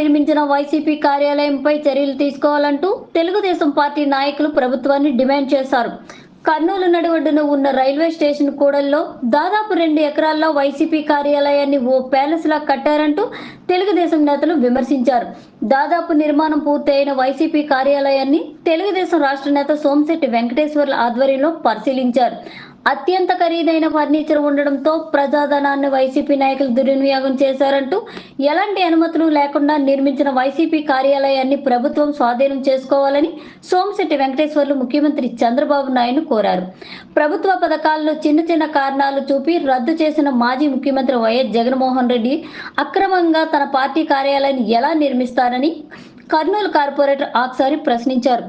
నిర్మించిన వైసీపీ కార్యాలయంపై చర్యలు తీసుకోవాలంటూ తెలుగుదేశం పార్టీ నాయకులు ప్రభుత్వాన్ని డిమాండ్ చేశారు. కర్నూలు నడిఒడ్డున ఉన్న రైల్వే స్టేషన్ కూడల్లో దాదాపు 2 ఎకరాల్లో వైసీపీ కార్యాలయాన్ని ఓ ప్యాలెస్ లా కట్టారంటూ తెలుగుదేశం నేతలు విమర్శించారు. దాదాపు నిర్మాణం పూర్తి అయిన వైసీపీ కార్యాలయాన్ని తెలుగుదేశం రాష్ట్ర నేత సోమిశెట్టి వెంకటేశ్వర్ల ఆధ్వర్యంలో పరిశీలించారు. అత్యంత ఖరీదైన ఫర్నిచర్ ఉండడంతో ప్రజాధనాన్ని వైసీపీ నాయకులు దుర్వినియోగం చేశారంటూ ఎలాంటి అనుమతులు లేకుండా నిర్మించిన వైసీపీ కార్యాలయాన్ని ప్రభుత్వం స్వాధీనం చేసుకోవాలని సోమిశెట్టి వెంకటేశ్వర్లు ముఖ్యమంత్రి చంద్రబాబు నాయుడు కోరారు. ప్రభుత్వ పథకాలను చిన్న కారణాలు చూపి రద్దు చేసిన మాజీ ముఖ్యమంత్రి వైఎస్ జగన్మోహన్ రెడ్డి అక్రమంగా తన పార్టీ కార్యాలయాన్ని ఎలా నిర్మిస్తారని కర్నూలు కార్పొరేటర్ ఆక్సారి ప్రశ్నించారు.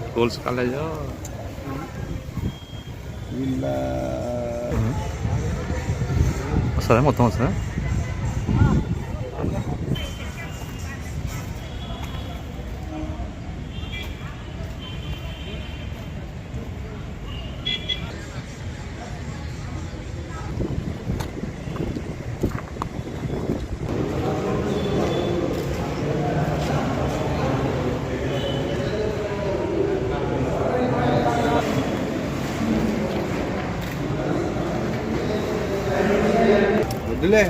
స్కూల్స్ కాలేజ్ వస్తుందా మొత్తం వస్తుందా? వద్దులే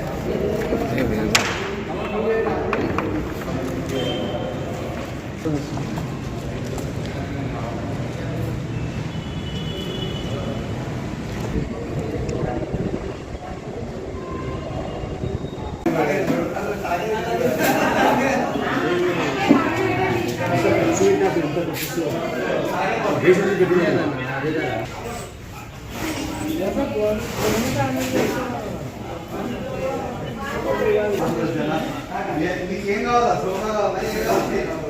నీకేం కావాలా? సోనా కావాలా? ఏం కావాలి?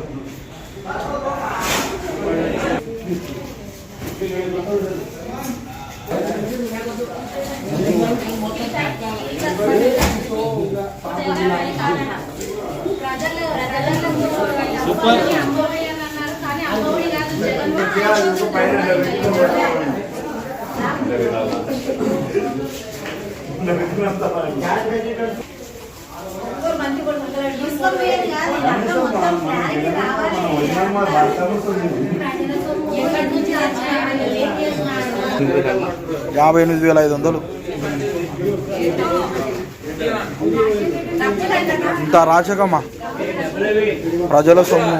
సూపర్ $58,500 ఇంత రాచకమా ప్రజల సొమ్ము.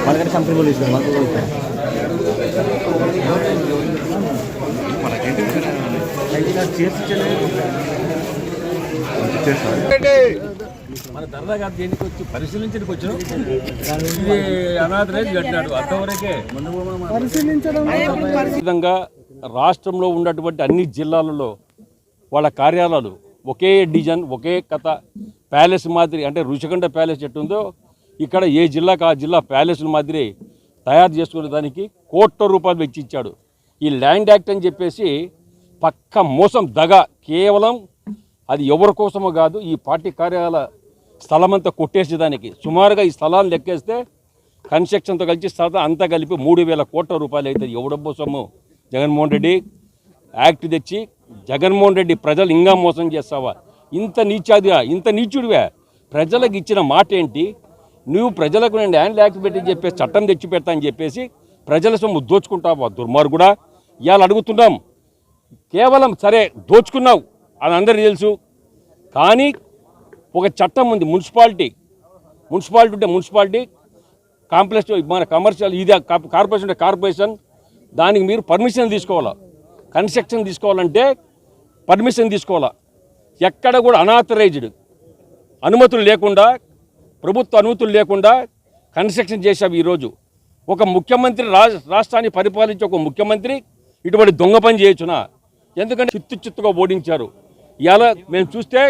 మనకంటే కంఫర్టబుల్ ఇస్తాం. మన ధర్నా గారు దేనికి వచ్చి పరిశీలించడానికి వచ్చాం. ఇది అనాథ రైతు కట్టినాడు అంతవరకే. విధంగా రాష్ట్రంలో ఉన్నటువంటి అన్ని జిల్లాలలో వాళ్ళ కార్యాలయాలు ఒకే డిజైన్, ఒకే కథ, ప్యాలెస్ మాదిరి, అంటే రుషికొండ ప్యాలెస్ ఎట్టుందో ఇక్కడ ఏ జిల్లాకు ఆ జిల్లా ప్యాలెస్ల మాదిరి తయారు చేసుకునే దానికి ₹1,00,00,000 వెచ్చించాడు. ఈ ల్యాండ్ యాక్ట్ అని చెప్పేసి పక్క మోసం, దగ. కేవలం అది ఎవరి కోసమో కాదు, ఈ పార్టీ కార్యాలయ స్థలమంతా కొట్టేసేదానికి. సుమారుగా ఈ స్థలాన్ని లెక్కేస్తే కన్స్ట్రక్షన్తో కలిసి స్థలం అంతా కలిపి ₹3,000,00,000 అవుతుంది. ఎవడబ్బో సొమ్ము? జగన్మోహన్ రెడ్డి యాక్ట్ తెచ్చి జగన్మోహన్ రెడ్డి ప్రజలు ఇంకా మోసం చేస్తావా? ఇంత నీచుడివే. ప్రజలకు ఇచ్చిన మాట ఏంటి? నువ్వు ప్రజలకు నేను ల్యాండ్ యాక్ట్ పెట్టి చెప్పేసి చట్టం తెచ్చి పెడతా అని చెప్పేసి ప్రజల సొమ్ము దోచుకుంటావా? దుర్మార్గుడా. ఇవాళ అడుగుతున్నాం, కేవలం సరే దోచుకున్నావు అని అందరికీ తెలుసు, కానీ ఒక చట్టం ఉంది. మున్సిపాలిటీ ఉంటే మున్సిపాలిటీ కాంప్లెక్స్, మన కమర్షియల్ ఇది కార్పొరేషన్ ఉంటే కార్పొరేషన్, దానికి మీరు పర్మిషన్ తీసుకోవాలా. కన్స్ట్రక్షన్ తీసుకోవాలంటే పర్మిషన్ తీసుకోవాలా. ఎక్కడ కూడా అనాథరైజ్డ్ అనుమతులు లేకుండా, ప్రభుత్వ అనుమతులు లేకుండా కన్స్ట్రక్షన్ చేశావు. ఈరోజు ఒక ముఖ్యమంత్రి రాష్ట్రాన్ని పరిపాలించే ఒక ముఖ్యమంత్రి ఇటువంటి దొంగ పని చేయొచ్చునా? ఎందుకంటే చిత్తుగా ఓడించారు. ఇలా మేము చూస్తే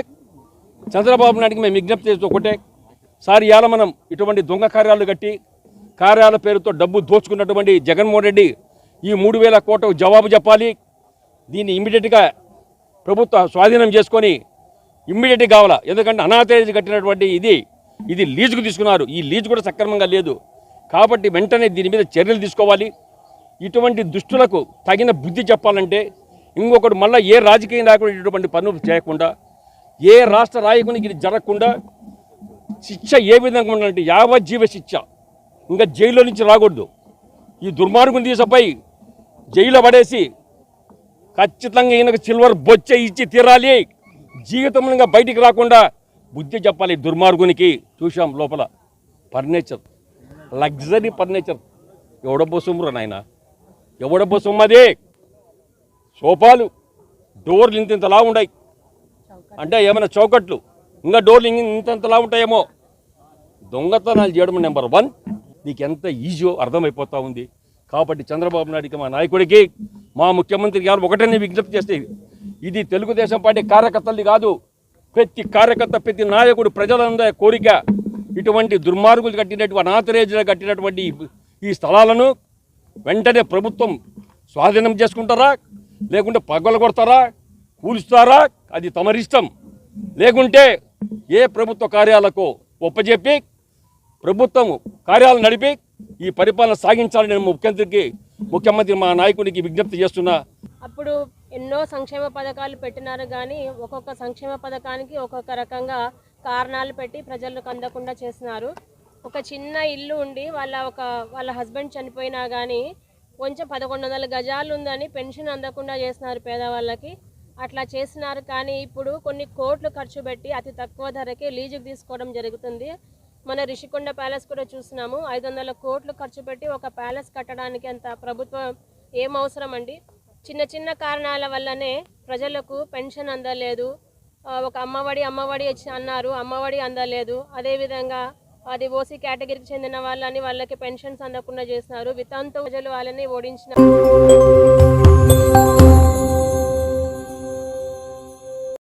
చంద్రబాబు నాయుడికి మేము విజ్ఞప్తి చేస్తూ ఒకటే, సార్ ఇవాళ మనం ఇటువంటి దొంగ కార్యాలు కట్టి కార్యాల పేరుతో డబ్బు దోచుకున్నటువంటి జగన్మోహన్ రెడ్డి ఈ 3,000 కోట్లకు జవాబు చెప్పాలి. దీన్ని ఇమ్మీడియట్గా ప్రభుత్వ స్వాధీనం చేసుకొని ఇమ్మీడియట్గా కావాలా. ఎందుకంటే అనాథరైజ్ కట్టినటువంటి ఇది లీజుకు తీసుకున్నారు. ఈ లీజు కూడా సక్రమంగా లేదు కాబట్టి వెంటనే దీని మీద చర్యలు తీసుకోవాలి. ఇటువంటి దుష్టులకు తగిన బుద్ధి చెప్పాలంటే ఇంకొకటి మళ్ళీ ఏ రాజకీయ నాయకుడు ఇటువంటి పనులు చేయకుండా, ఏ రాష్ట్ర నాయకునికి ఇది జరగకుండా శిక్ష ఏ విధంగా ఉండాలంటే యావజ్జీవ శిక్ష, ఇంకా జైల్లో నుంచి రాకూడదు. ఈ దుర్మార్గుని తీసపోయి జైల్లో పడేసి ఖచ్చితంగా ఈయనకు సిల్వర్ బొచ్చే ఇచ్చి తీరాలి. జీవితంలో ఇంకా బయటికి రాకుండా బుద్ధి చెప్పాలి దుర్మార్గునికి. చూసాం లోపల ఫర్నిచర్, లగ్జరీ ఫర్నిచర్. ఎవడబ్బో సొమ్మురా నాయన, ఎవడబ్బో సొమ్మది. సోఫాలు డోర్లు ఇంతలా ఉన్నాయి అంటే ఏమైనా చౌకట్లు, ఇంకా డోర్లు ఇంతలా ఉంటాయేమో. దొంగతనాలు చేయడం నెంబర్ 1. నీకు ఎంత ఈజీయో అర్థమైపోతూ ఉంది. కాబట్టి చంద్రబాబు నాయుడికి, మా నాయకుడికి, మా ముఖ్యమంత్రికి గారు ఒకటే విజ్ఞప్తి చేస్తే, ఇది తెలుగుదేశం పార్టీ కార్యకర్తలది కాదు, ప్రతి కార్యకర్త, ప్రతి నాయకుడు, ప్రజలందరి కోరిక. ఇటువంటి దుర్మార్గులు కట్టినటువంటి అనాథరైజ్లు కట్టినటువంటి ఈ స్థలాలను వెంటనే ప్రభుత్వం స్వాధీనం చేసుకుంటారా, లేకుంటే పగలు కొడతారా, కూలుస్తారా, అది తమరిష్టం. లేకుంటే ఏ ప్రభుత్వ కార్యాలకు ఒప్పజెప్పి ప్రభుత్వం కార్యాలను నడిపి ఈ పరిపాలన సాగించాలని నేను ముఖ్యమంత్రి మా నాయకుడికి విజ్ఞప్తి చేస్తున్నా. అప్పుడు ఎన్నో సంక్షేమ పథకాలు పెట్టినారు కానీ ఒక్కొక్క సంక్షేమ పథకానికి ఒక్కొక్క రకంగా కారణాలు పెట్టి ప్రజలకు అందకుండా చేస్తున్నారు. ఒక చిన్న ఇల్లు ఉండి వాళ్ళ హస్బెండ్ చనిపోయినా కానీ కొంచెం 1100 గజాలు ఉందని పెన్షన్ అందకుండా చేస్తున్నారు పేదవాళ్ళకి. అట్లా చేస్తున్నారు కానీ ఇప్పుడు కొన్ని కోట్లు ఖర్చు పెట్టి అతి తక్కువ ధరకే లీజుకు తీసుకోవడం జరుగుతుంది. మన రిషికొండ ప్యాలెస్ కూడా చూస్తున్నాము. 500 కోట్లు ఖర్చు పెట్టి ఒక ప్యాలెస్ కట్టడానికి అంత ప్రభుత్వం ఏం అవసరం అండి? చిన్న చిన్న కారణాల వల్లనే ప్రజలకు పెన్షన్ అందలేదు. ఒక అమ్మఒడి అన్నారు, అమ్మఒడి అందలేదు. అదేవిధంగా అది ఓసీ కేటగిరీకి చెందిన వాళ్ళకి పెన్షన్స్ అందకుండా చేస్తున్నారు. వితంతు ప్రజలు వాళ్ళని ఓడించిన